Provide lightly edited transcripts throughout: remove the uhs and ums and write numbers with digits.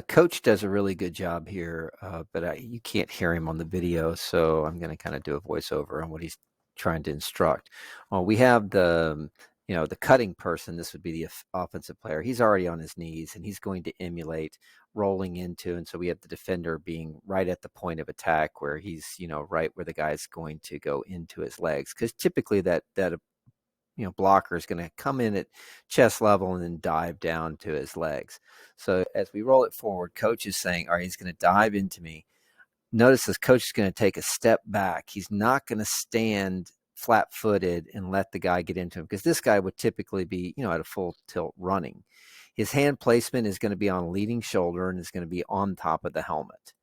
Coach does a really good job here, but you can't hear him on the video, so I'm going to kind of do a voiceover on what he's trying to instruct. Well, we have the cutting person. This would be the offensive player. He's already on his knees, and he's going to emulate rolling into, and so we have the defender being right at the point of attack where he's, right where the guy's going to go into his legs, because typically that blocker is going to come in at chest level and then dive down to his legs. So as we roll it forward, coach is saying, all right, he's going to dive into me. Notice this coach is going to take a step back. He's not going to stand flat-footed and let the guy get into him, because this guy would typically be, at a full tilt running. His hand placement is going to be on leading shoulder and is going to be on top of the helmet.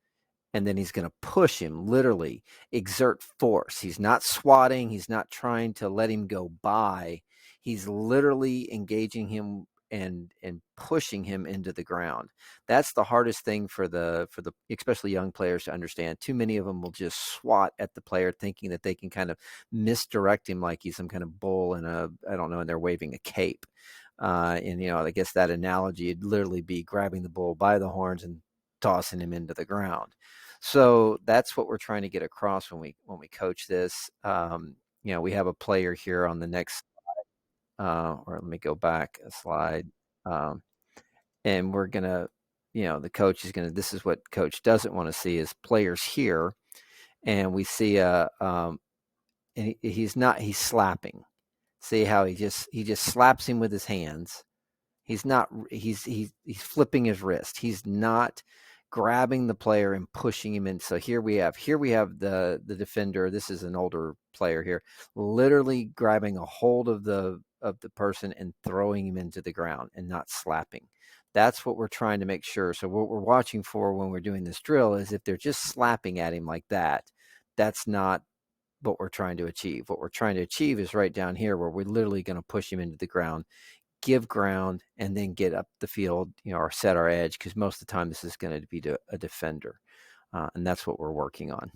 And then he's going to push him, literally exert force. He's not swatting. He's not trying to let him go by. He's literally engaging him and pushing him into the ground. That's the hardest thing for the especially young players to understand. Too many of them will just swat at the player, thinking that they can kind of misdirect him like he's some kind of bull and they're waving a cape. And I guess that analogy would literally be grabbing the bull by the horns and tossing him into the ground. So that's what we're trying to get across when we coach this. We have a player here on the next, or let me go back a slide, and we're gonna, the coach is gonna. This is what coach doesn't want to see is players here, and we see and he's slapping. See how he just slaps him with his hands. He's not. He's flipping his wrist. He's not grabbing the player and pushing him in. So here we have the defender. This is an older player here, literally grabbing a hold of the person and throwing him into the ground and not slapping. That's what we're trying to make sure. So what we're watching for when we're doing this drill is if they're just slapping at him like that, that's not what we're trying to achieve. What we're trying to achieve is right down here where we're literally going to push him into the ground, give ground, and then get up the field, or set our edge, because most of the time this is going to be a defender. And that's what we're working on.